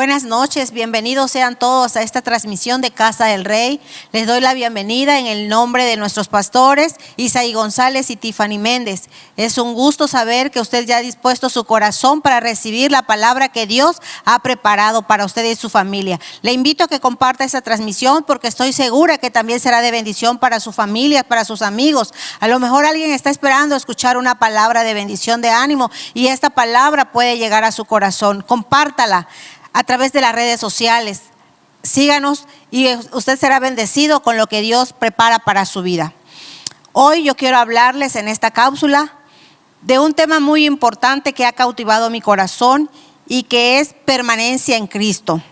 Buenas noches, bienvenidos sean todos a esta transmisión de Casa del Rey. Les doy la bienvenida en el nombre de nuestros pastores, Isaí González y Tiffany Méndez. Es un gusto saber que usted ya ha dispuesto su corazón para recibir la palabra que Dios ha preparado para usted y su familia. Le invito a que comparta esta transmisión porque estoy segura que también será de bendición para su familia, para sus amigos. A lo mejor alguien está esperando escuchar una palabra de bendición, de ánimo, y esta palabra puede llegar a su corazón. Compártala a través de las redes sociales. Síganos y usted será bendecido con lo que Dios prepara para su vida. Hoy yo quiero hablarles en esta cápsula de un tema muy importante que ha cautivado mi corazón y que es permanencia en Cristo.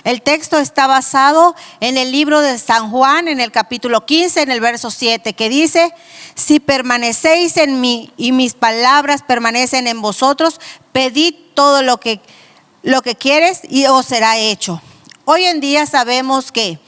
El texto está basado en el libro de San Juan, en el capítulo 15, en el verso 7, que dice: si permanecéis en mí y mis palabras permanecen en vosotros, pedid todo lo que quieres y os será hecho. Hoy en día sabemos que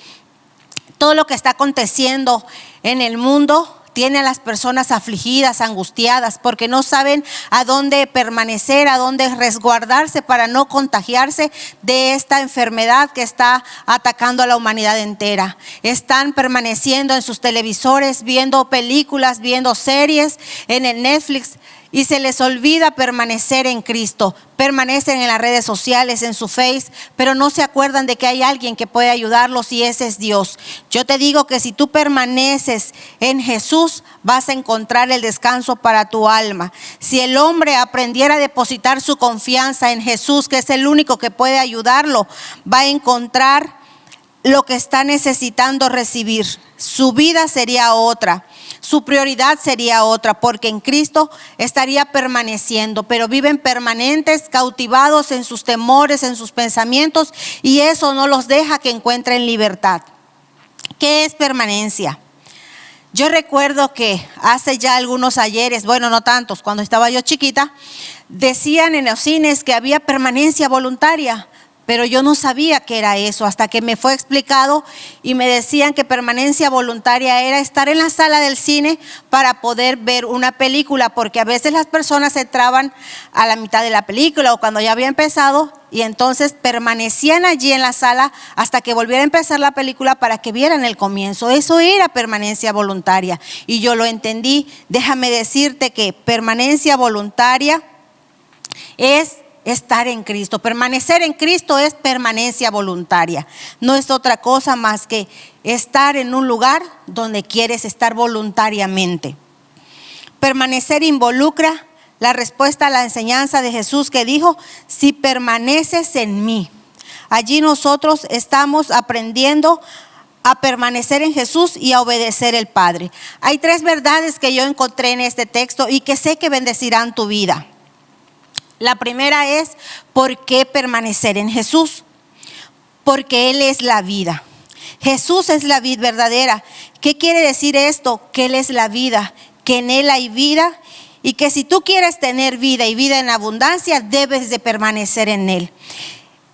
todo lo que está aconteciendo en el mundo tiene a las personas afligidas, angustiadas, porque no saben a dónde permanecer, a dónde resguardarse para no contagiarse de esta enfermedad que está atacando a la humanidad entera. Están permaneciendo en sus televisores, viendo películas, viendo series en el Netflix, y se les olvida permanecer en Cristo. Permanecen en las redes sociales, en su Face, pero no se acuerdan de que hay alguien que puede ayudarlos y ese es Dios. Yo te digo que si tú permaneces en Jesús, vas a encontrar el descanso para tu alma. Si el hombre aprendiera a depositar su confianza en Jesús, que es el único que puede ayudarlo, va a encontrar lo que está necesitando recibir. Su vida sería otra. Su prioridad sería otra, porque en Cristo estaría permaneciendo, pero viven permanentes, cautivados en sus temores, en sus pensamientos, y eso no los deja que encuentren libertad. ¿Qué es permanencia? Yo recuerdo que hace ya algunos ayeres, bueno, no tantos, cuando estaba yo chiquita, decían en los cines que había permanencia voluntaria. Pero yo no sabía qué era eso hasta que me fue explicado y me decían que permanencia voluntaria era estar en la sala del cine para poder ver una película, porque a veces las personas entraban a la mitad de la película o cuando ya había empezado y entonces permanecían allí en la sala hasta que volviera a empezar la película para que vieran el comienzo. Eso era permanencia voluntaria y yo lo entendí. Déjame decirte que permanencia voluntaria es estar en Cristo. Permanecer en Cristo es permanencia voluntaria. No es otra cosa más que estar en un lugar donde quieres estar voluntariamente. Permanecer involucra la respuesta a la enseñanza de Jesús que dijo: si permaneces en mí. Allí nosotros estamos aprendiendo a permanecer en Jesús y a obedecer al Padre. Hay 3 verdades que yo encontré en este texto y que sé que bendecirán tu vida. La primera es: ¿por qué permanecer en Jesús? Porque Él es la vida. Jesús es la vid verdadera. ¿Qué quiere decir esto? Que Él es la vida, que en Él hay vida y que si tú quieres tener vida y vida en abundancia, debes de permanecer en Él.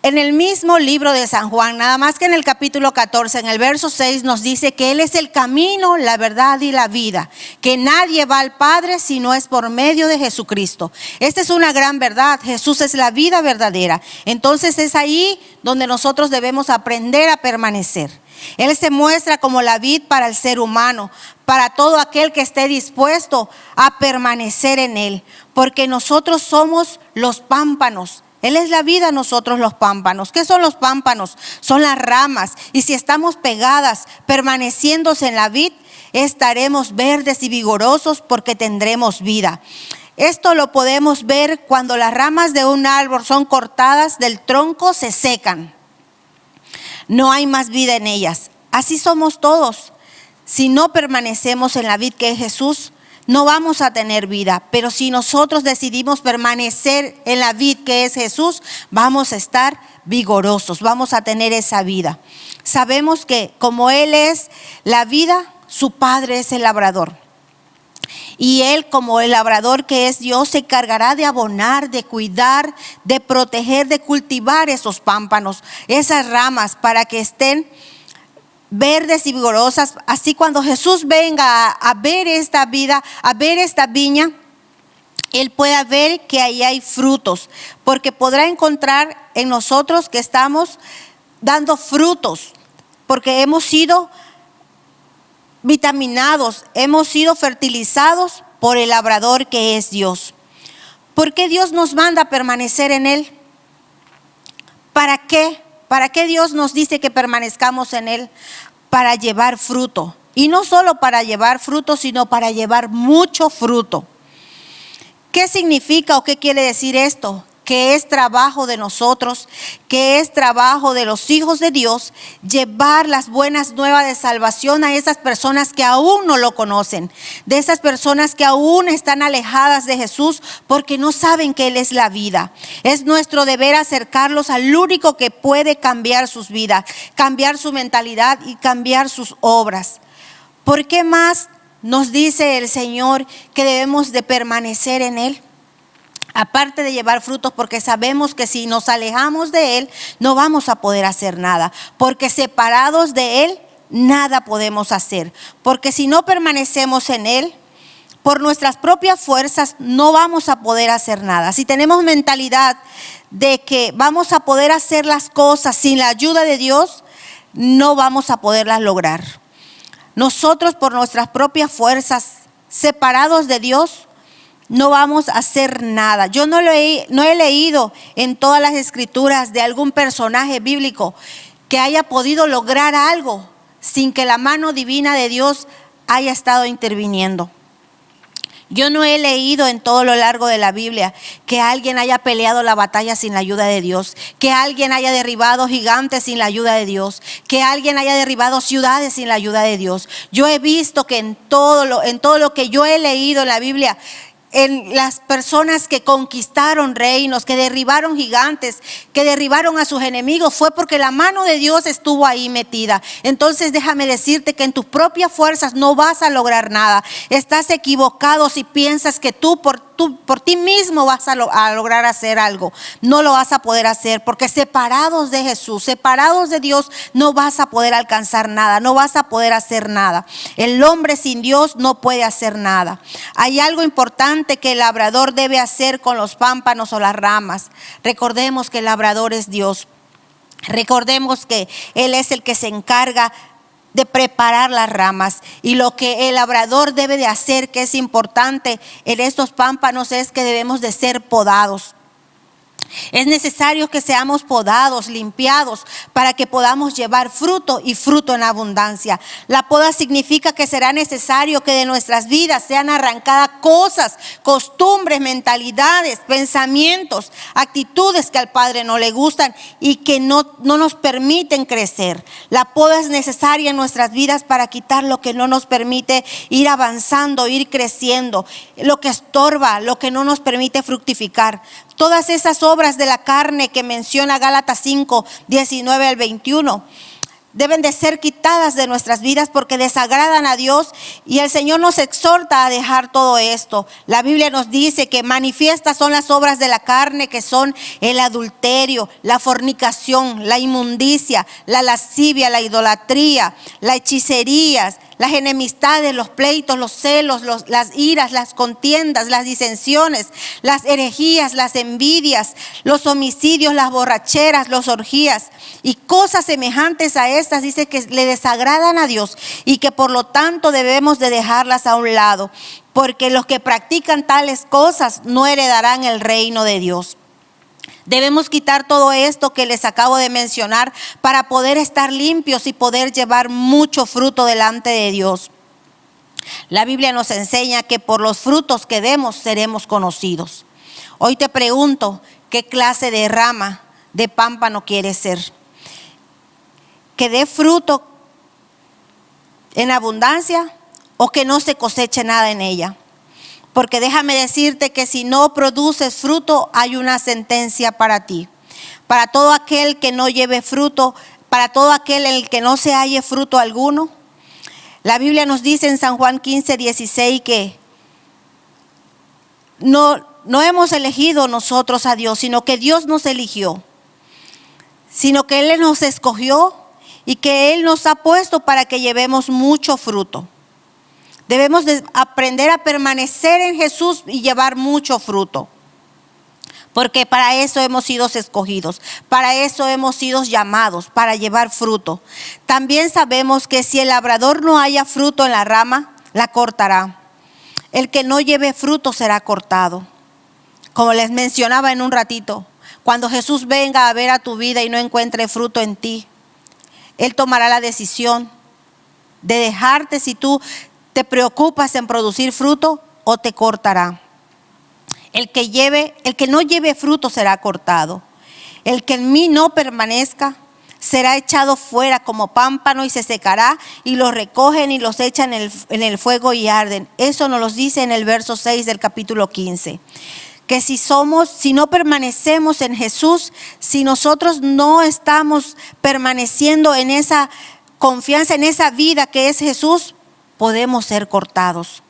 En el mismo libro de San Juan, nada más que en el capítulo 14, en el verso 6 nos dice que Él es el camino, la verdad y la vida, que nadie va al Padre si no es por medio de Jesucristo. Esta es una gran verdad. Jesús es la vida verdadera. Entonces es ahí donde nosotros debemos aprender a permanecer. Él se muestra como la vid para el ser humano, para todo aquel que esté dispuesto a permanecer en Él, porque nosotros somos los pámpanos. Él es la vida, nosotros los pámpanos. ¿Qué son los pámpanos? Son las ramas. Y si estamos pegadas, permaneciéndose en la vid, estaremos verdes y vigorosos porque tendremos vida. Esto lo podemos ver cuando las ramas de un árbol son cortadas del tronco, se secan. No hay más vida en ellas. Así somos todos. Si no permanecemos en la vid que es Jesús, no vamos a tener vida, pero si nosotros decidimos permanecer en la vid que es Jesús, vamos a estar vigorosos, vamos a tener esa vida. Sabemos que como Él es la vida, su Padre es el labrador. Y Él, como el labrador que es Dios, se encargará de abonar, de cuidar, de proteger, de cultivar esos pámpanos, esas ramas para que estén verdes y vigorosas. Así cuando Jesús venga a ver esta vida, a ver esta viña, Él pueda ver que ahí hay frutos, porque podrá encontrar en nosotros que estamos dando frutos, porque hemos sido vitaminados, hemos sido fertilizados por el labrador que es Dios. ¿Por qué Dios nos manda a permanecer en Él? ¿Para qué? ¿Para qué Dios nos dice que permanezcamos en Él? Para llevar fruto. Y no solo para llevar fruto, sino para llevar mucho fruto. ¿Qué significa o qué quiere decir esto? Que es trabajo de nosotros, que es trabajo de los hijos de Dios, llevar las buenas nuevas de salvación a esas personas que aún no lo conocen, de esas personas que aún están alejadas de Jesús porque no saben que Él es la vida. Es nuestro deber acercarlos al único que puede cambiar sus vidas, cambiar su mentalidad y cambiar sus obras. ¿Por qué más nos dice el Señor que debemos de permanecer en Él? Aparte de llevar frutos, porque sabemos que si nos alejamos de Él, no vamos a poder hacer nada. Porque separados de Él, nada podemos hacer. Porque si no permanecemos en Él, por nuestras propias fuerzas, no vamos a poder hacer nada. Si tenemos mentalidad de que vamos a poder hacer las cosas sin la ayuda de Dios, no vamos a poderlas lograr. Nosotros por nuestras propias fuerzas, separados de Dios, no vamos a hacer nada. Yo no he leído en todas las escrituras de algún personaje bíblico que haya podido lograr algo sin que la mano divina de Dios haya estado interviniendo. Yo no he leído en todo lo largo de la Biblia que alguien haya peleado la batalla sin la ayuda de Dios, que alguien haya derribado gigantes sin la ayuda de Dios, que alguien haya derribado ciudades sin la ayuda de Dios. Yo he visto que en todo lo que yo he leído en la Biblia, en las personas que conquistaron reinos, que derribaron gigantes, que derribaron a sus enemigos, fue porque la mano de Dios estuvo ahí metida. Entonces déjame decirte que en tus propias fuerzas no vas a lograr nada. Estás equivocado si piensas que tú por ti mismo vas a lograr hacer algo. No lo vas a poder hacer, porque separados de Jesús, separados de Dios, no vas a poder alcanzar nada, no vas a poder hacer nada. El hombre sin Dios no puede hacer nada. Hay algo importante que el labrador debe hacer con los pámpanos o las ramas. Recordemos que el labrador es Dios. Recordemos que Él es el que se encarga de preparar las ramas, y lo que el labrador debe de hacer, que es importante en estos pámpanos, es que debemos de ser podados. Es necesario que seamos podados, limpiados, para que podamos llevar fruto y fruto en abundancia. La poda significa que será necesario que de nuestras vidas sean arrancadas cosas, costumbres, mentalidades, pensamientos, actitudes que al Padre no le gustan y que no nos permiten crecer. La poda es necesaria en nuestras vidas para quitar lo que no nos permite ir avanzando, ir creciendo, lo que estorba, lo que no nos permite fructificar. Todas esas obras de la carne que menciona Gálatas 5, 19 al 21, deben de ser quitadas de nuestras vidas porque desagradan a Dios, y el Señor nos exhorta a dejar todo esto. La Biblia nos dice que manifiestas son las obras de la carne, que son el adulterio, la fornicación, la inmundicia, la lascivia, la idolatría, las hechicerías, las enemistades, los pleitos, los celos, las iras, las contiendas, las disensiones, las herejías, las envidias, los homicidios, las borracheras, las orgías y cosas semejantes a estas. Dice que le desagradan a Dios y que por lo tanto debemos de dejarlas a un lado, porque los que practican tales cosas no heredarán el reino de Dios. Debemos quitar todo esto que les acabo de mencionar para poder estar limpios y poder llevar mucho fruto delante de Dios. La Biblia nos enseña que por los frutos que demos seremos conocidos. Hoy te pregunto, ¿qué clase de rama, de pámpano quieres ser? ¿Que dé fruto en abundancia o que no se coseche nada en ella? Porque déjame decirte que si no produces fruto, hay una sentencia para ti. Para todo aquel que no lleve fruto, para todo aquel en el que no se halle fruto alguno. La Biblia nos dice en San Juan 15, 16 que no hemos elegido nosotros a Dios, sino que Dios nos eligió. Sino que Él nos escogió y que Él nos ha puesto para que llevemos mucho fruto. Debemos de aprender a permanecer en Jesús y llevar mucho fruto. Porque para eso hemos sido escogidos, para eso hemos sido llamados, para llevar fruto. También sabemos que si el labrador no haya fruto en la rama, la cortará. El que no lleve fruto será cortado. Como les mencionaba en un ratito, cuando Jesús venga a ver a tu vida y no encuentre fruto en ti, Él tomará la decisión de dejarte si tú te preocupas en producir fruto o te cortará. El que no lleve fruto será cortado. El que en mí no permanezca será echado fuera como pámpano y se secará, y los recogen y los echan en el fuego y arden. Eso nos lo dice en el verso 6 del capítulo 15. Que si no permanecemos en Jesús, si nosotros no estamos permaneciendo en esa confianza, en esa vida que es Jesús, podemos ser cortados.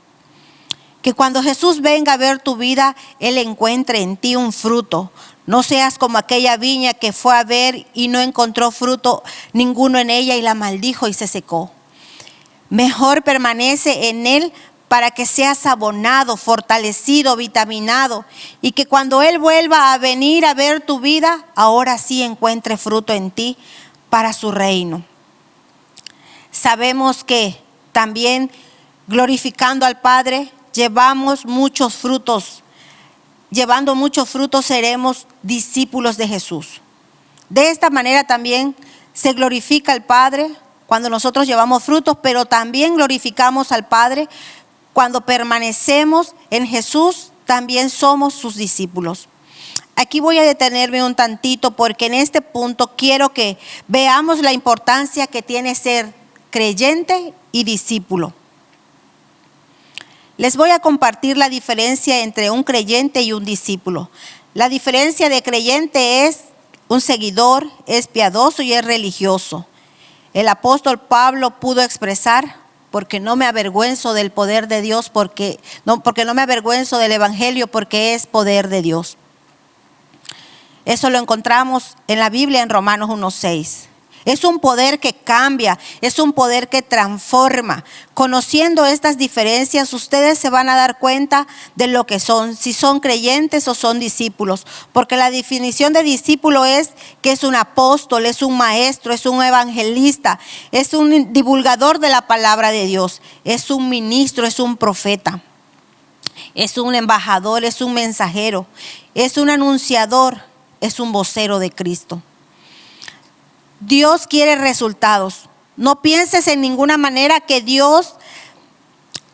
Que cuando Jesús venga a ver tu vida, Él encuentre en ti un fruto. No seas como aquella viña que fue a ver y no encontró fruto ninguno en ella y la maldijo y se secó. Mejor permanece en Él para que seas abonado, fortalecido, vitaminado, y que cuando Él vuelva a venir a ver tu vida, ahora sí encuentre fruto en ti para su reino. Sabemos que también glorificando al Padre, llevando muchos frutos seremos discípulos de Jesús. De esta manera también se glorifica al Padre cuando nosotros llevamos frutos, pero también glorificamos al Padre cuando permanecemos en Jesús, también somos sus discípulos. Aquí voy a detenerme un tantito porque en este punto quiero que veamos la importancia que tiene ser creyente y discípulo. Les voy a compartir la diferencia entre un creyente y un discípulo. La diferencia de creyente es un seguidor, es piadoso y es religioso. El apóstol Pablo pudo expresar: porque no me avergüenzo del poder de Dios, porque no me avergüenzo del evangelio, porque es poder de Dios. Eso lo encontramos en la Biblia en Romanos 1:6. Es un poder que cambia, es un poder que transforma. Conociendo estas diferencias, ustedes se van a dar cuenta de lo que son, si son creyentes o son discípulos. Porque la definición de discípulo es que es un apóstol, es un maestro, es un evangelista, es un divulgador de la palabra de Dios, es un ministro, es un profeta, es un embajador, es un mensajero, es un anunciador, es un vocero de Cristo. Dios quiere resultados. No pienses en ninguna manera que Dios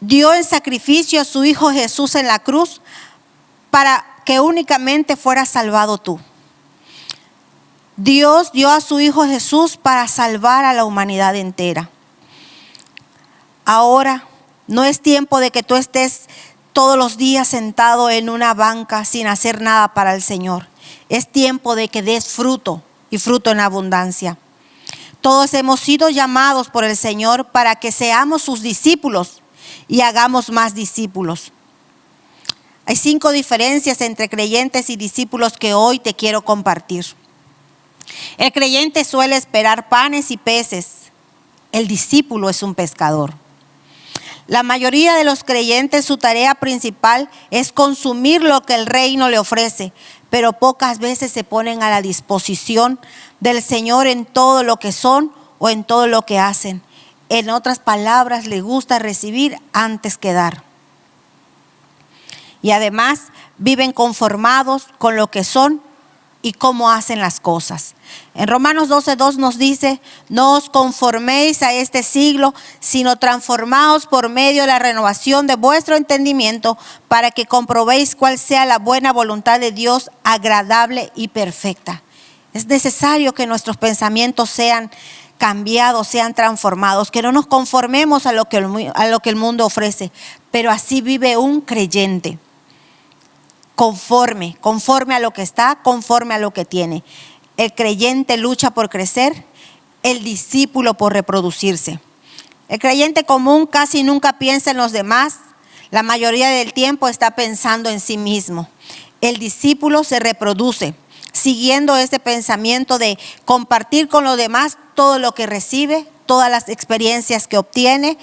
dio en sacrificio a su Hijo Jesús en la cruz para que únicamente fueras salvado tú. Dios dio a su Hijo Jesús para salvar a la humanidad entera. Ahora no es tiempo de que tú estés todos los días sentado en una banca sin hacer nada para el Señor. Es tiempo de que des fruto, y fruto en abundancia. Todos hemos sido llamados por el Señor para que seamos sus discípulos y hagamos más discípulos. Hay 5 diferencias entre creyentes y discípulos que hoy te quiero compartir. El creyente suele esperar panes y peces. El discípulo es un pescador. La mayoría de los creyentes, su tarea principal es consumir lo que el reino le ofrece, pero pocas veces se ponen a la disposición del Señor en todo lo que son o en todo lo que hacen. En otras palabras, les gusta recibir antes que dar. Y además viven conformados con lo que son y cómo hacen las cosas. En Romanos 12:2 nos dice: no os conforméis a este siglo, sino transformaos por medio de la renovación de vuestro entendimiento, para que comprobéis cuál sea la buena voluntad de Dios, agradable y perfecta. Es necesario que nuestros pensamientos sean cambiados, sean transformados, que no nos conformemos a lo que el mundo ofrece, pero así vive un creyente. Conforme a lo que está, conforme a lo que tiene. El creyente lucha por crecer, el discípulo por reproducirse. El creyente común casi nunca piensa en los demás, la mayoría del tiempo está pensando en sí mismo. El discípulo se reproduce, siguiendo ese pensamiento de compartir con los demás todo lo que recibe, todas las experiencias que obtiene.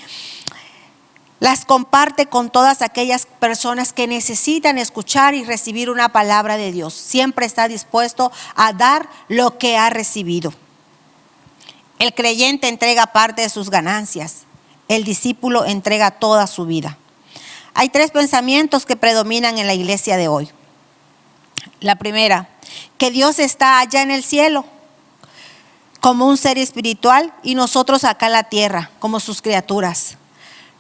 las comparte con todas aquellas personas que necesitan escuchar y recibir una palabra de Dios. Siempre está dispuesto a dar lo que ha recibido. El creyente entrega parte de sus ganancias. El discípulo entrega toda su vida. Hay 3 pensamientos que predominan en la iglesia de hoy. La primera, que Dios está allá en el cielo como un ser espiritual y nosotros acá en la tierra como sus criaturas.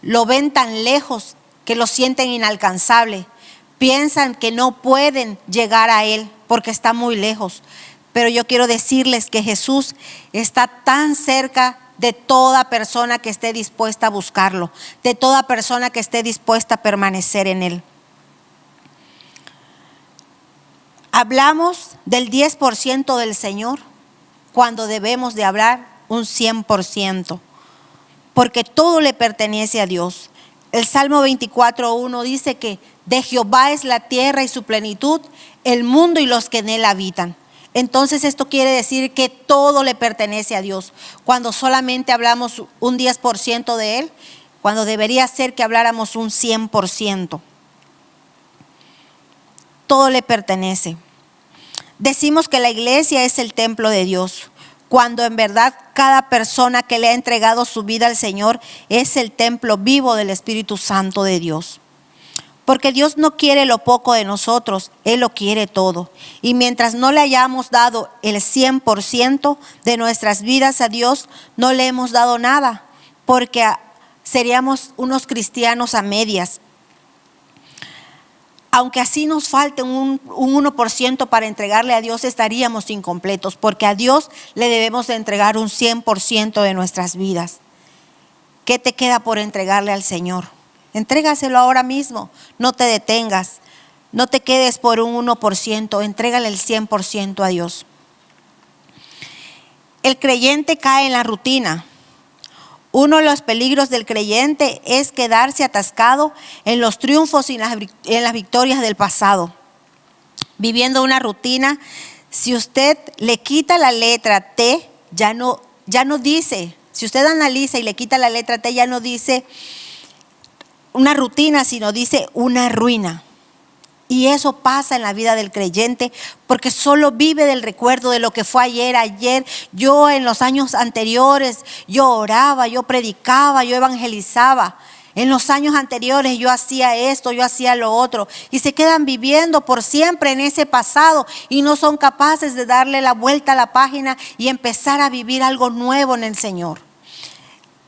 Lo ven tan lejos que lo sienten inalcanzable. Piensan que no pueden llegar a Él porque está muy lejos. Pero yo quiero decirles que Jesús está tan cerca de toda persona que esté dispuesta a buscarlo, de toda persona que esté dispuesta a permanecer en Él. Hablamos del 10% del Señor cuando debemos de hablar un 100%. Porque todo le pertenece a Dios. El Salmo 24:1 dice que de Jehová es la tierra y su plenitud, el mundo y los que en él habitan. Entonces esto quiere decir que todo le pertenece a Dios. Cuando solamente hablamos un 10% de Él, cuando debería ser que habláramos un 100%. Todo le pertenece. Decimos que la iglesia es el templo de Dios, cuando en verdad cada persona que le ha entregado su vida al Señor es el templo vivo del Espíritu Santo de Dios. Porque Dios no quiere lo poco de nosotros, Él lo quiere todo. Y mientras no le hayamos dado el 100% de nuestras vidas a Dios, no le hemos dado nada, porque seríamos unos cristianos a medias. Aunque así nos falte un 1% para entregarle a Dios, estaríamos incompletos, porque a Dios le debemos de entregar un 100% de nuestras vidas. ¿Qué te queda por entregarle al Señor? Entrégaselo ahora mismo, no te detengas, no te quedes por un 1%, entrégale el 100% a Dios. El creyente cae en la rutina. Uno de los peligros del creyente es quedarse atascado en los triunfos y en las victorias del pasado. Viviendo una rutina, si usted le quita la letra T, ya no dice, si usted analiza y le quita la letra T, ya no dice una rutina, sino dice una ruina. Y eso pasa en la vida del creyente porque solo vive del recuerdo de lo que fue ayer. Yo en los años anteriores, yo oraba, yo predicaba, yo evangelizaba. En los años anteriores yo hacía esto, yo hacía lo otro. Y se quedan viviendo por siempre en ese pasado y no son capaces de darle la vuelta a la página y empezar a vivir algo nuevo en el Señor.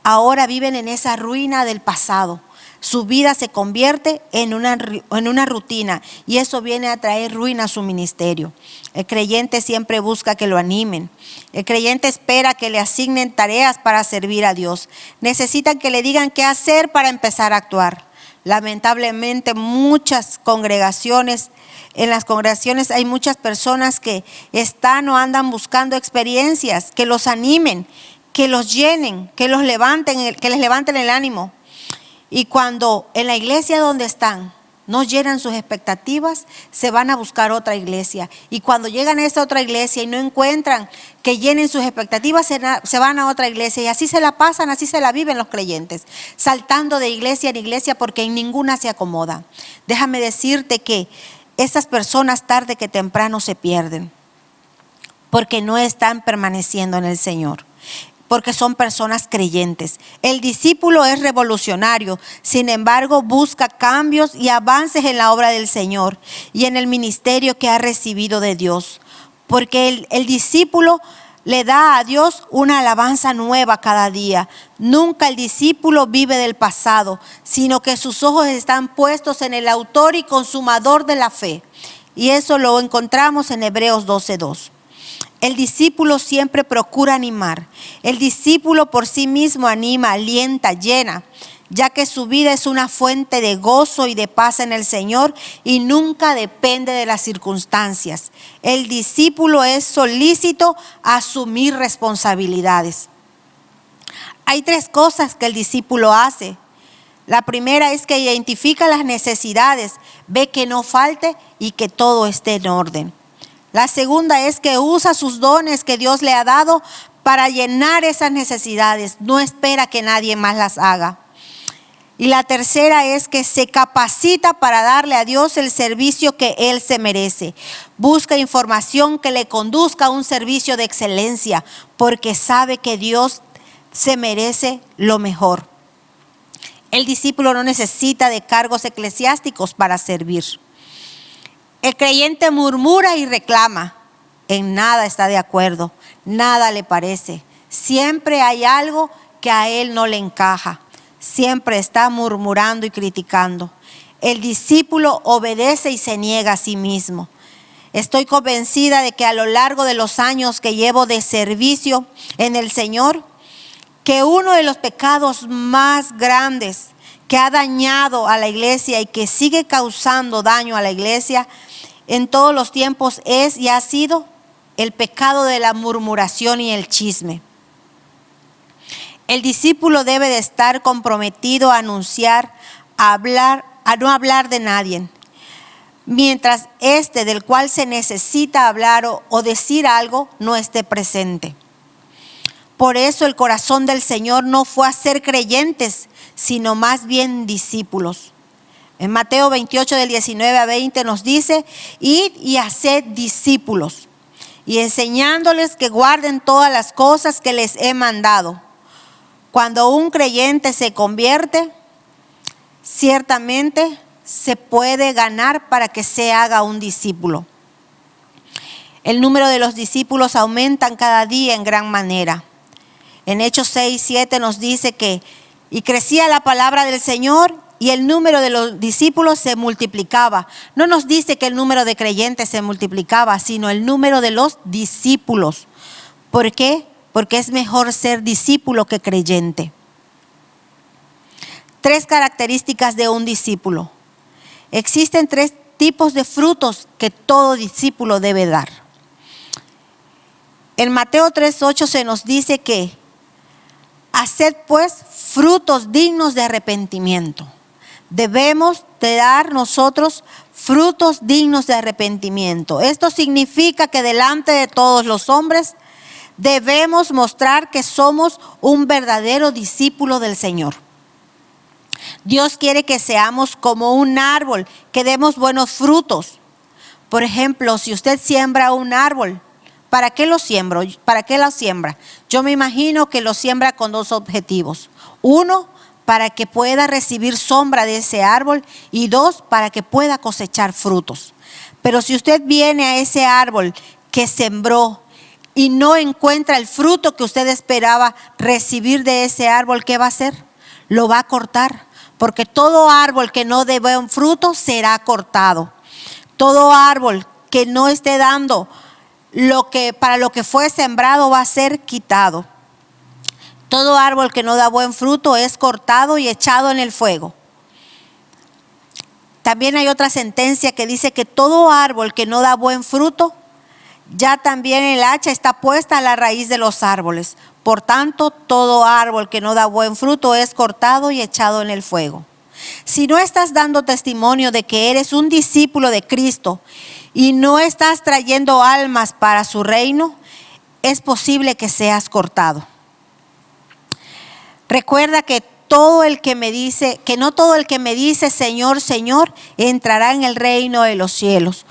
Ahora viven en esa ruina del pasado. Su vida se convierte en una rutina y eso viene a traer ruina a su ministerio. El creyente siempre busca que lo animen. El creyente espera que le asignen tareas para servir a Dios. Necesitan que le digan qué hacer para empezar a actuar. Lamentablemente en las congregaciones hay muchas personas que están o andan buscando experiencias que los animen, que los llenen, que les levanten el ánimo. Y cuando en la iglesia donde están no llenan sus expectativas, se van a buscar otra iglesia. Y cuando llegan a esa otra iglesia y no encuentran que llenen sus expectativas, se van a otra iglesia. Y así se la pasan, así se la viven los creyentes, saltando de iglesia en iglesia porque en ninguna se acomoda. Déjame decirte que esas personas tarde que temprano se pierden porque no están permaneciendo en el Señor. Porque son personas creyentes. El discípulo es revolucionario, sin embargo busca cambios y avances en la obra del Señor y en el ministerio que ha recibido de Dios. Porque el discípulo le da a Dios una alabanza nueva cada día. Nunca el discípulo vive del pasado, sino que sus ojos están puestos en el autor y consumador de la fe. Y eso lo encontramos en Hebreos 12:2. El discípulo siempre procura animar. El discípulo por sí mismo anima, alienta, llena, ya que su vida es una fuente de gozo y de paz en el Señor y nunca depende de las circunstancias. El discípulo es solícito a asumir responsabilidades. Hay 3 cosas que el discípulo hace. La primera es que identifica las necesidades, ve que no falte y que todo esté en orden. La segunda es que usa sus dones que Dios le ha dado para llenar esas necesidades. No espera que nadie más las haga. Y la tercera es que se capacita para darle a Dios el servicio que Él se merece. Busca información que le conduzca a un servicio de excelencia, porque sabe que Dios se merece lo mejor. El discípulo no necesita de cargos eclesiásticos para servir. El creyente murmura y reclama. En nada está de acuerdo, nada le parece. Siempre hay algo que a él no le encaja. Siempre está murmurando y criticando. El discípulo obedece y se niega a sí mismo. Estoy convencida de que a lo largo de los años que llevo de servicio en el Señor, que uno de los pecados más grandes que ha dañado a la iglesia y que sigue causando daño a la iglesia en todos los tiempos es y ha sido el pecado de la murmuración y el chisme. El discípulo debe de estar comprometido a anunciar, a no hablar de nadie, mientras del cual se necesita hablar o decir algo no esté presente. Por eso el corazón del Señor no fue a ser creyentes, sino más bien discípulos. En Mateo 28 del 19 a 20 nos dice: id y haced discípulos, y enseñándoles que guarden todas las cosas que les he mandado. Cuando un creyente se convierte, ciertamente se puede ganar para que se haga un discípulo. El número de los discípulos aumentan cada día en gran manera. En Hechos 6:7 nos dice que y crecía la palabra del Señor y el número de los discípulos se multiplicaba. No nos dice que el número de creyentes se multiplicaba, sino el número de los discípulos. ¿Por qué? Porque es mejor ser discípulo que creyente. 3 características de un discípulo. Existen 3 tipos de frutos que todo discípulo debe dar. En Mateo 3:8 se nos dice que haced pues frutos dignos de arrepentimiento. Debemos de dar nosotros frutos dignos de arrepentimiento. Esto significa que delante de todos los hombres debemos mostrar que somos un verdadero discípulo del Señor. Dios quiere que seamos como un árbol, que demos buenos frutos. Por ejemplo, si usted siembra un árbol, ¿para qué lo siembra? ¿Para qué lo siembra? Yo me imagino que lo siembra con 2 objetivos. 1, para que pueda recibir sombra de ese árbol, y 2, para que pueda cosechar frutos. Pero si usted viene a ese árbol que sembró y no encuentra el fruto que usted esperaba recibir de ese árbol, ¿qué va a hacer? Lo va a cortar, porque todo árbol que no dé buen fruto será cortado. Todo árbol que no esté dando para lo que fue sembrado va a ser quitado. Todo árbol que no da buen fruto es cortado y echado en el fuego. También hay otra sentencia que dice que todo árbol que no da buen fruto, ya también el hacha está puesta a la raíz de los árboles. Por tanto, todo árbol que no da buen fruto es cortado y echado en el fuego. Si no estás dando testimonio de que eres un discípulo de Cristo y no estás trayendo almas para su reino, es posible que seas cortado. Recuerda que no todo el que me dice Señor, Señor, entrará en el reino de los cielos,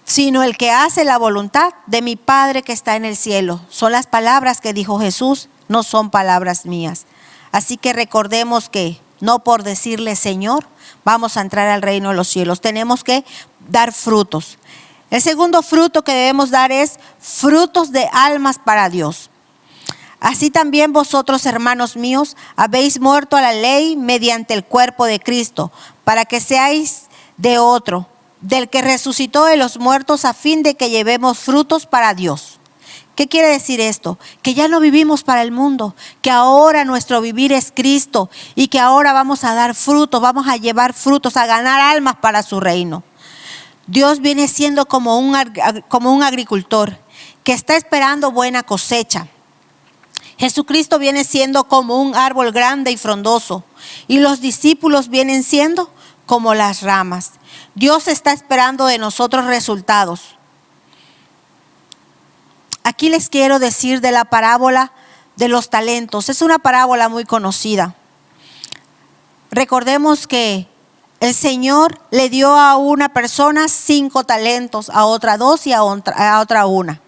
sino el que hace la voluntad de mi Padre que está en el cielo. Son las palabras que dijo Jesús, no son palabras mías. Así que recordemos que no por decirle Señor vamos a entrar al reino de los cielos. Tenemos que dar frutos. El segundo fruto que debemos dar es frutos de almas para Dios. Así también vosotros, hermanos míos, habéis muerto a la ley mediante el cuerpo de Cristo, para que seáis de otro, del que resucitó de los muertos, a fin de que llevemos frutos para Dios. ¿Qué quiere decir esto? Que ya no vivimos para el mundo, que ahora nuestro vivir es Cristo y que ahora vamos a dar frutos, vamos a llevar frutos, a ganar almas para su reino. Dios viene siendo como un agricultor que está esperando buena cosecha. Jesucristo viene siendo como un árbol grande y frondoso, y los discípulos vienen siendo como las ramas. Dios está esperando de nosotros resultados. Aquí les quiero decir de la parábola de los talentos. Es una parábola muy conocida. recordemos que el Señor le dio a una persona 5 talentos, a otra 2 y a otra 1.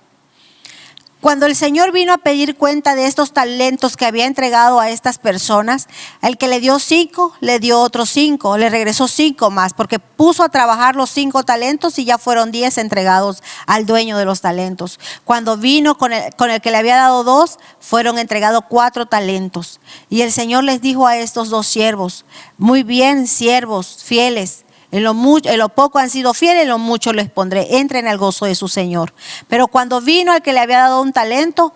Cuando el Señor vino a pedir cuenta de estos talentos que había entregado a estas personas, el que le dio 5, le dio otros 5, le regresó 5 más, porque puso a trabajar los 5 talentos y ya fueron 10 entregados al dueño de los talentos. Cuando vino con el que le había dado 2, fueron entregados 4 talentos. Y el Señor les dijo a estos 2 siervos: muy bien, siervos fieles. En lo poco han sido fieles, en lo mucho les pondré. Entren al gozo de su Señor. Pero cuando vino el que le había dado un talento,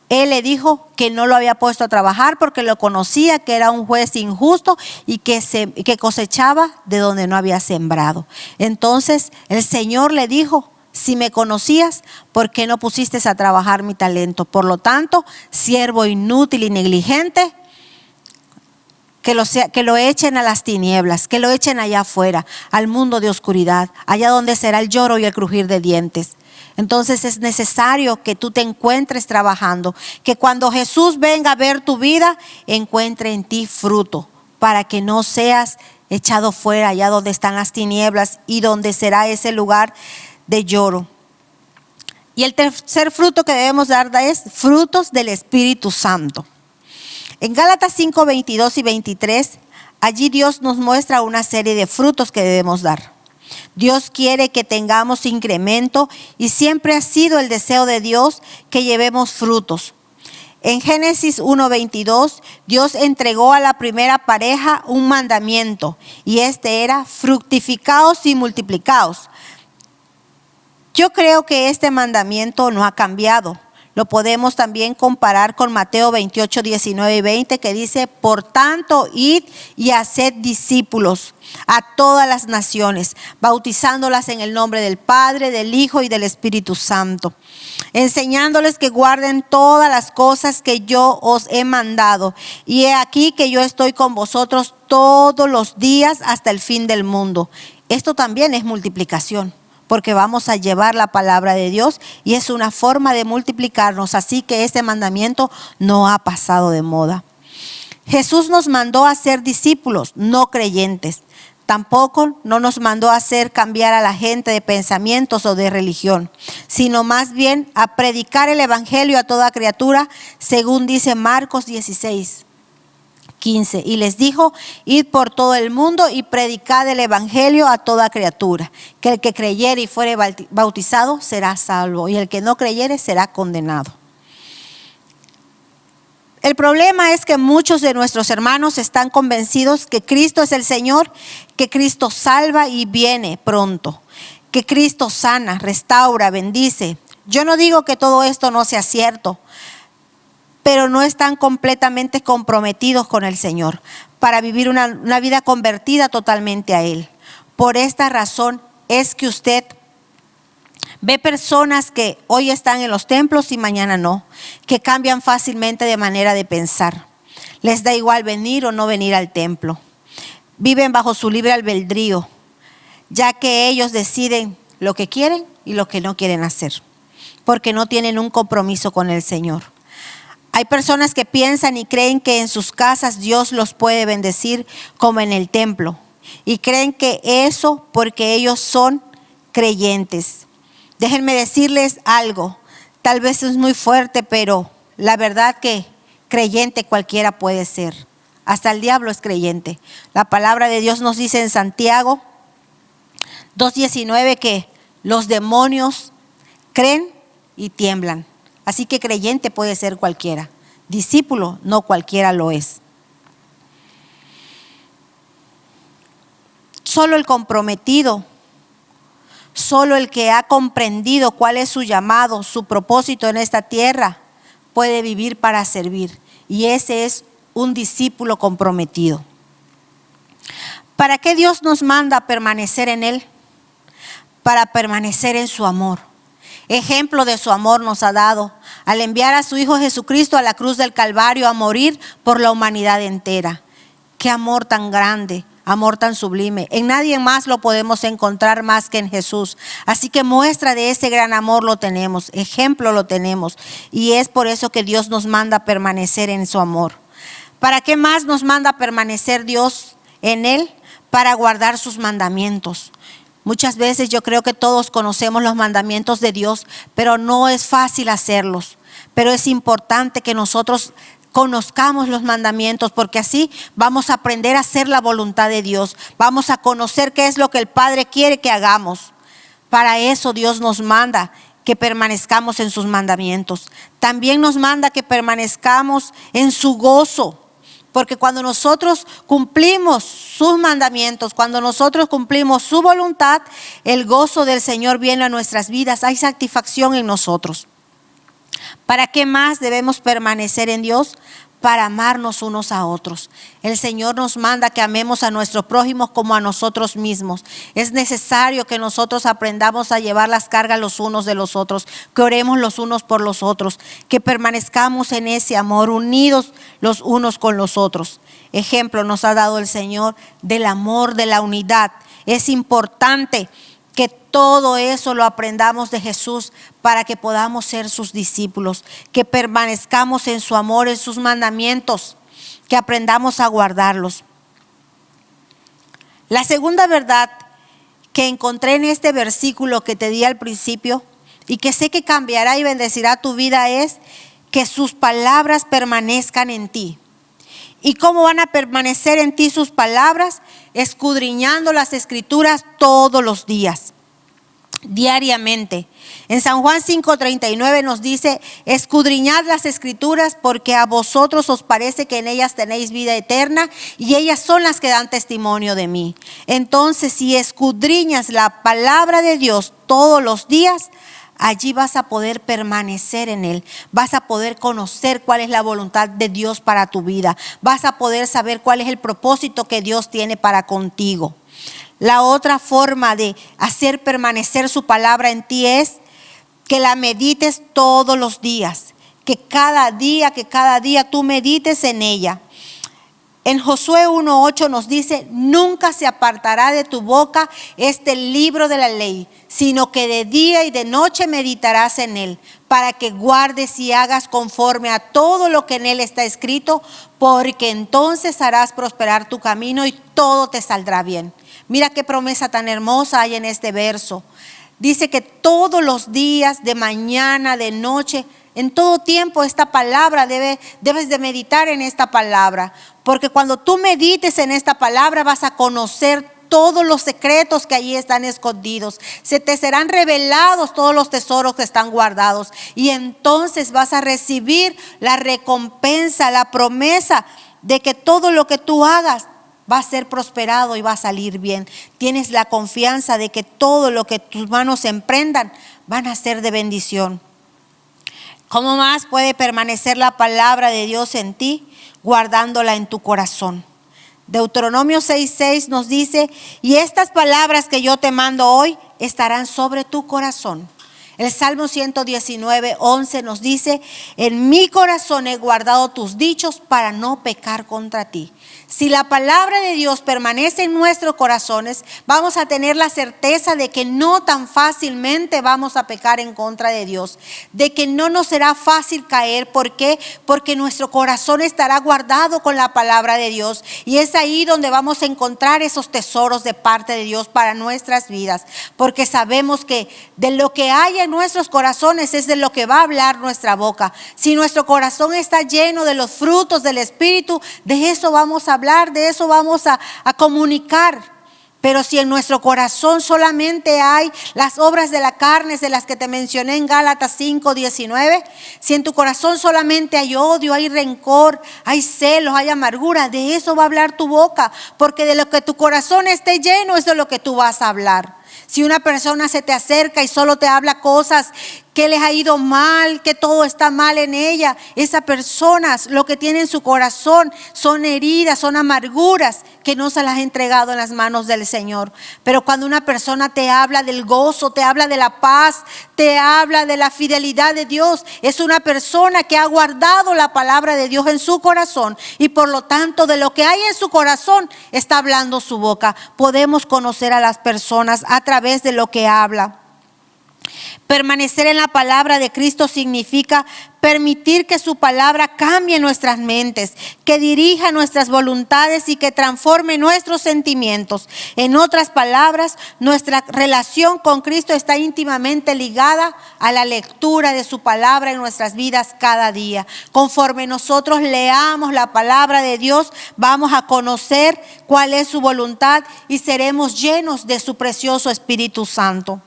él le dijo que no lo había puesto a trabajar porque lo conocía, que era un juez injusto y que cosechaba de donde no había sembrado. Entonces el Señor le dijo: si me conocías, ¿por qué no pusiste a trabajar mi talento? Por lo tanto, siervo inútil y negligente, que lo echen a las tinieblas, que lo echen allá afuera, al mundo de oscuridad, allá donde será el lloro y el crujir de dientes. Entonces es necesario que tú te encuentres trabajando, que cuando Jesús venga a ver tu vida, encuentre en ti fruto, para que no seas echado fuera allá donde están las tinieblas y donde será ese lugar de lloro. Y el tercer fruto que debemos dar es frutos del Espíritu Santo. En Gálatas 5, 22 y 23, allí Dios nos muestra una serie de frutos que debemos dar. Dios quiere que tengamos incremento y siempre ha sido el deseo de Dios que llevemos frutos. En Génesis 1, 22, Dios entregó a la primera pareja un mandamiento y este era: fructificaos y multiplicaos. Yo creo que este mandamiento no ha cambiado. Lo podemos también comparar con Mateo 28, 19 y 20, que dice: por tanto, id y haced discípulos a todas las naciones, bautizándolas en el nombre del Padre, del Hijo y del Espíritu Santo, enseñándoles que guarden todas las cosas que yo os he mandado. Y he aquí que yo estoy con vosotros todos los días hasta el fin del mundo. Esto también es multiplicación, porque vamos a llevar la palabra de Dios y es una forma de multiplicarnos. Así que este mandamiento no ha pasado de moda. Jesús nos mandó a ser discípulos, no creyentes. Tampoco no nos mandó a hacer cambiar a la gente de pensamientos o de religión, sino más bien a predicar el evangelio a toda criatura, según dice Marcos 16, 15. Y les dijo: id por todo el mundo y predicad el evangelio a toda criatura. Que el que creyere y fuere bautizado será salvo, y el que no creyere será condenado. El problema es que muchos de nuestros hermanos están convencidos que Cristo es el Señor, que Cristo salva y viene pronto, que Cristo sana, restaura, bendice. Yo no digo que todo esto no sea cierto, pero no están completamente comprometidos con el Señor para vivir una vida convertida totalmente a Él. Por esta razón es que usted ve personas que hoy están en los templos y mañana no, que cambian fácilmente de manera de pensar. Les da igual venir o no venir al templo. Viven bajo su libre albedrío, ya que ellos deciden lo que quieren y lo que no quieren hacer, porque no tienen un compromiso con el Señor. Hay personas que piensan y creen que en sus casas Dios los puede bendecir como en el templo, y creen que eso porque ellos son creyentes. Déjenme decirles algo, tal vez es muy fuerte, pero la verdad que creyente cualquiera puede ser. Hasta el diablo es creyente. La palabra de Dios nos dice en Santiago 2:19 que los demonios creen y tiemblan. Así que creyente puede ser cualquiera. Discípulo no cualquiera lo es. Solo el comprometido, solo el que ha comprendido cuál es su llamado, su propósito en esta tierra, puede vivir para servir. Y ese es un discípulo comprometido. ¿Para qué Dios nos manda a permanecer en Él? Para permanecer en su amor. Ejemplo de su amor nos ha dado al enviar a su Hijo Jesucristo a la cruz del Calvario a morir por la humanidad entera. Qué amor tan grande, amor tan sublime. En nadie más lo podemos encontrar más que en Jesús. Así que muestra de ese gran amor lo tenemos, ejemplo lo tenemos. Y es por eso que Dios nos manda a permanecer en su amor. ¿Para qué más nos manda a permanecer Dios en Él para guardar sus mandamientos. Muchas veces yo creo que todos conocemos los mandamientos de Dios, pero no es fácil hacerlos. Pero es importante que nosotros conozcamos los mandamientos, porque así vamos a aprender a hacer la voluntad de Dios. Vamos a conocer qué es lo que el Padre quiere que hagamos. Para eso Dios nos manda que permanezcamos en sus mandamientos. También nos manda que permanezcamos en su gozo. Porque cuando nosotros cumplimos sus mandamientos, cuando nosotros cumplimos su voluntad, el gozo del Señor viene a nuestras vidas. Hay satisfacción en nosotros. ¿Para qué más debemos permanecer en Dios? Para amarnos unos a otros. El Señor nos manda que amemos a nuestros prójimos como a nosotros mismos. Es necesario que nosotros aprendamos a llevar las cargas los unos de los otros, que oremos los unos por los otros, que permanezcamos en ese amor, unidos los unos con los otros. Ejemplo nos ha dado el Señor del amor, de la unidad. Es importante que todo eso lo aprendamos de Jesús para que podamos ser sus discípulos, que permanezcamos en su amor, en sus mandamientos, que aprendamos a guardarlos. La segunda verdad que encontré en este versículo que te di al principio y que sé que cambiará y bendecirá tu vida es que sus palabras permanezcan en ti. ¿Y cómo van a permanecer en ti sus palabras? Escudriñando las Escrituras todos los días, diariamente. En San Juan 5:39 nos dice: escudriñad las Escrituras porque a vosotros os parece que en ellas tenéis vida eterna y ellas son las que dan testimonio de mí. Entonces, si escudriñas la palabra de Dios todos los días, allí vas a poder permanecer en Él. Vas a poder conocer cuál es la voluntad de Dios para tu vida. Vas a poder saber cuál es el propósito que Dios tiene para contigo. La otra forma de hacer permanecer su palabra en ti es que la medites todos los días. Que cada día tú medites en ella. En Josué 1:8 nos dice: nunca se apartará de tu boca este libro de la ley, sino que de día y de noche meditarás en él, para que guardes y hagas conforme a todo lo que en él está escrito, porque entonces harás prosperar tu camino y todo te saldrá bien. Mira qué promesa tan hermosa hay en este verso. Dice que todos los días, de mañana, de noche, en todo tiempo esta palabra debes de meditar en esta palabra. Porque cuando tú medites en esta palabra vas a conocer todos los secretos que allí están escondidos. Se te serán revelados todos los tesoros que están guardados. Y entonces vas a recibir la recompensa, la promesa de que todo lo que tú hagas va a ser prosperado y va a salir bien. Tienes la confianza de que todo lo que tus manos emprendan van a ser de bendición. ¿Cómo más puede permanecer la palabra de Dios en ti? Guardándola en tu corazón. Deuteronomio 6:6 nos dice: y estas palabras que yo te mando hoy estarán sobre tu corazón. El Salmo 119:11 nos dice: en mi corazón he guardado tus dichos para no pecar contra ti. Si la palabra de Dios permanece en nuestros corazones, vamos a tener la certeza de que no tan fácilmente vamos a pecar en contra de Dios, de que no nos será fácil caer. ¿Por qué? Porque nuestro corazón estará guardado con la palabra de Dios, y es ahí donde vamos a encontrar esos tesoros de parte de Dios para nuestras vidas, porque sabemos que de lo que hay en nuestros corazones es de lo que va a hablar nuestra boca. Si nuestro corazón está lleno de los frutos del Espíritu, de eso vamos a hablar, de eso vamos a comunicar. Pero si en nuestro corazón solamente hay las obras de la carne, de las que te mencioné en Gálatas 5:19, si en tu corazón solamente hay odio, hay rencor, hay celos, hay amargura, de eso va a hablar tu boca, porque de lo que tu corazón esté lleno es de lo que tú vas a hablar. Si una persona se te acerca y solo te habla cosas que les ha ido mal, que todo está mal en ella, esa persona lo que tiene en su corazón son heridas, son amarguras que no se las ha entregado en las manos del Señor. Pero cuando una persona te habla del gozo, te habla de la paz, te habla de la fidelidad de Dios, es una persona que ha guardado la palabra de Dios en su corazón, y por lo tanto de lo que hay en su corazón está hablando su boca. Podemos conocer a las personas a través de lo que habla. Permanecer en la palabra de Cristo significa permitir que su palabra cambie nuestras mentes, que dirija nuestras voluntades y que transforme nuestros sentimientos. En otras palabras, nuestra relación con Cristo está íntimamente ligada a la lectura de su palabra en nuestras vidas cada día. Conforme nosotros leamos la palabra de Dios, vamos a conocer cuál es su voluntad y seremos llenos de su precioso Espíritu Santo.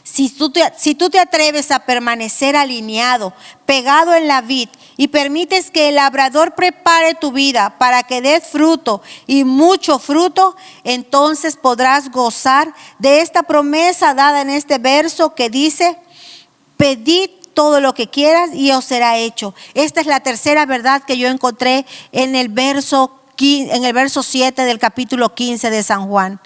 Si tú te atreves a permanecer alineado, pegado en la vid y permites que el labrador prepare tu vida para que des fruto y mucho fruto, entonces podrás gozar de esta promesa dada en este verso que dice: pedid todo lo que quieras y os será hecho. Esta es la tercera verdad que yo encontré en el verso 7 del capítulo 15 de San Juan.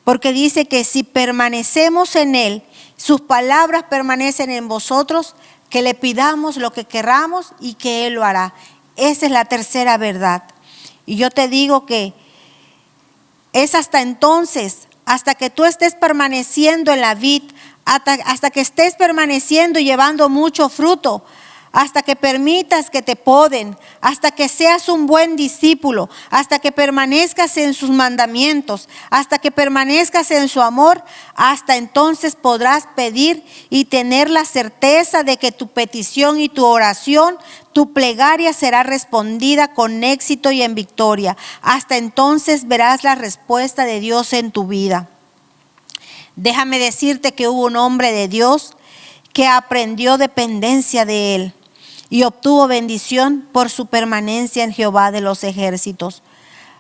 Porque dice que si permanecemos en Él, sus palabras permanecen en vosotros, que le pidamos lo que querramos y que Él lo hará. Esa es la tercera verdad. Y yo te digo que es hasta entonces, hasta que tú estés permaneciendo en la vid, hasta que estés permaneciendo y llevando mucho fruto, hasta que permitas que te poden, hasta que seas un buen discípulo, hasta que permanezcas en sus mandamientos, hasta que permanezcas en su amor, hasta entonces podrás pedir y tener la certeza de que tu petición y tu oración, tu plegaria será respondida con éxito y en victoria. Hasta entonces verás la respuesta de Dios en tu vida. Déjame decirte que hubo un hombre de Dios que aprendió dependencia de Él y obtuvo bendición por su permanencia en Jehová de los ejércitos.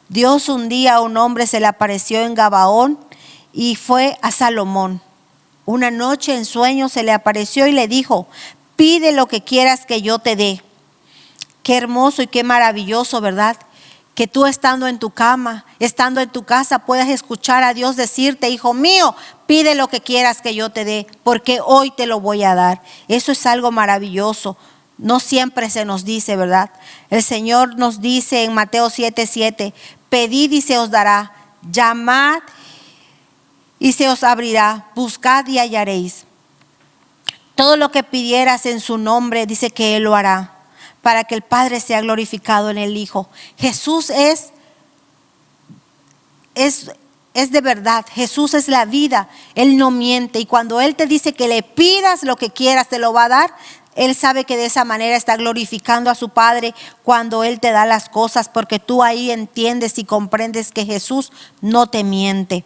Dios un día a un hombre se le apareció en Gabaón y fue a Salomón. Una noche en sueño se le apareció y le dijo: pide lo que quieras que yo te dé. Qué hermoso y qué maravilloso, ¿verdad? Que tú estando en tu cama, estando en tu casa, puedas escuchar a Dios decirte: hijo mío, pide lo que quieras que yo te dé, porque hoy te lo voy a dar. Eso es algo maravilloso. No siempre se nos dice, ¿verdad? El Señor nos dice en Mateo 7:7: pedid y se os dará, llamad y se os abrirá, buscad y hallaréis. Todo lo que pidieras en su nombre, dice que Él lo hará, para que el Padre sea glorificado en el Hijo. Jesús es de verdad. Jesús es la vida. Él no miente. Y cuando Él te dice que le pidas lo que quieras, te lo va a dar. Él sabe que de esa manera está glorificando a su Padre cuando Él te da las cosas, porque tú ahí entiendes y comprendes que Jesús no te miente.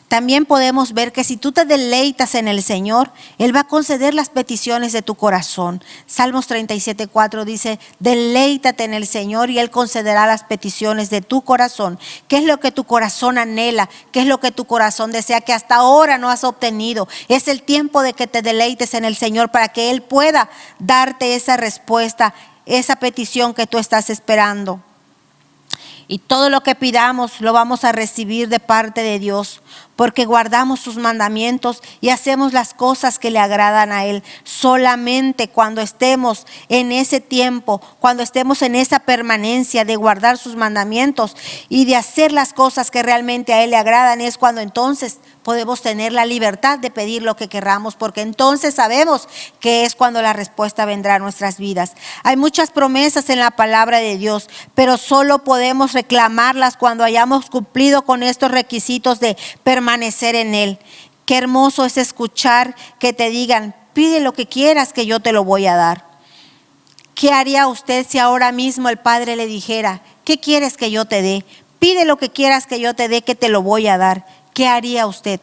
También podemos ver que si tú te deleitas en el Señor, Él va a conceder las peticiones de tu corazón. Salmos 37:4 dice: deleítate en el Señor y Él concederá las peticiones de tu corazón. ¿Qué es lo que tu corazón anhela? ¿Qué es lo que tu corazón desea que hasta ahora no has obtenido? Es el tiempo de que te deleites en el Señor para que Él pueda darte esa respuesta, esa petición que tú estás esperando. Y todo lo que pidamos lo vamos a recibir de parte de Dios, porque guardamos sus mandamientos y hacemos las cosas que le agradan a Él. Solamente cuando estemos en ese tiempo, cuando estemos en esa permanencia de guardar sus mandamientos y de hacer las cosas que realmente a Él le agradan, es cuando entonces podemos tener la libertad de pedir lo que querramos, porque entonces sabemos que es cuando la respuesta vendrá a nuestras vidas. Hay muchas promesas en la palabra de Dios, pero solo podemos reclamarlas cuando hayamos cumplido con estos requisitos de permanecer en Él. Qué hermoso es escuchar que te digan: pide lo que quieras que yo te lo voy a dar. ¿Qué haría usted si ahora mismo el Padre le dijera: ¿qué quieres que yo te dé? Pide lo que quieras que yo te dé, que te lo voy a dar. ¿Qué haría usted?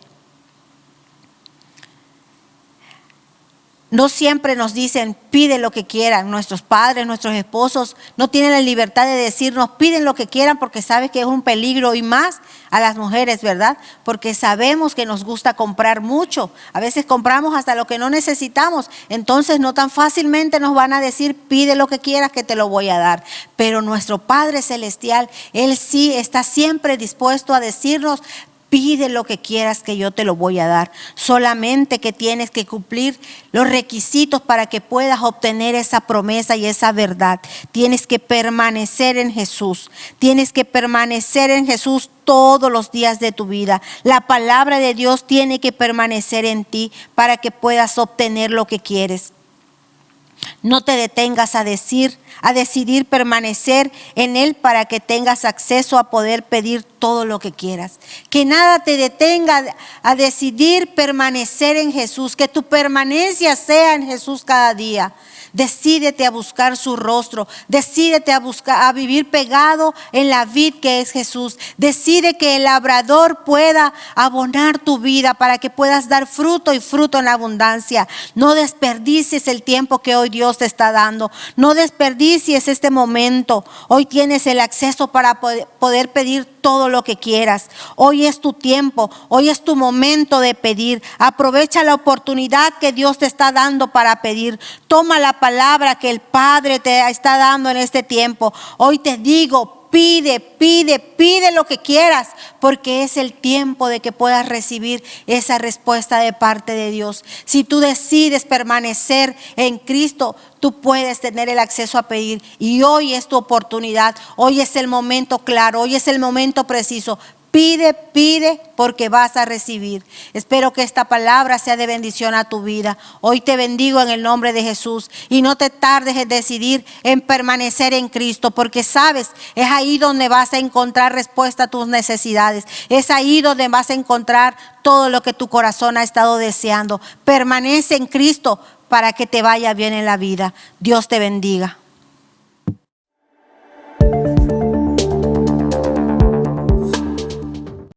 No siempre nos dicen: pide lo que quieran. Nuestros padres, nuestros esposos no tienen la libertad de decirnos: piden lo que quieran, porque saben que es un peligro, y más a las mujeres, ¿verdad? Porque sabemos que nos gusta comprar mucho. A veces compramos hasta lo que no necesitamos. Entonces no tan fácilmente nos van a decir: pide lo que quieras que te lo voy a dar. Pero nuestro Padre Celestial, Él sí está siempre dispuesto a decirnos: Pide lo que quieras que yo te lo voy a dar. Solamente que tienes que cumplir los requisitos para que puedas obtener esa promesa y esa verdad. Tienes que permanecer en Jesús. Tienes que permanecer en Jesús todos los días de tu vida. La palabra de Dios tiene que permanecer en ti para que puedas obtener lo que quieres. No te detengas a decidir permanecer en Él para que tengas acceso a poder pedir todo lo que quieras. Que nada te detenga a decidir permanecer en Jesús. Que tu permanencia sea en Jesús cada día. Decídete a buscar su rostro. Decídete a vivir pegado en la vid que es Jesús. Decide que el labrador pueda abonar tu vida para que puedas dar fruto y fruto en abundancia. No desperdicies el tiempo que hoy Dios te está dando. No desperdicies este momento. Hoy tienes el acceso para poder pedir todo lo que quieras. Hoy es tu tiempo. Hoy es tu momento de pedir. Aprovecha la oportunidad que Dios te está dando para pedir. Toma la palabra que el Padre te está dando en este tiempo. Hoy te digo, pide lo que quieras, porque es el tiempo de que puedas recibir esa respuesta de parte de Dios. Si tú decides permanecer en Cristo, tú puedes tener el acceso a pedir. Y hoy es tu oportunidad. Hoy es el momento claro. Hoy es el momento preciso. Pide porque vas a recibir. Espero que esta palabra sea de bendición a tu vida. Hoy te bendigo en el nombre de Jesús. Y no te tardes en decidir en permanecer en Cristo, porque sabes, es ahí donde vas a encontrar respuesta a tus necesidades. Es ahí donde vas a encontrar todo lo que tu corazón ha estado deseando. Permanece en Cristo para que te vaya bien en la vida. Dios te bendiga.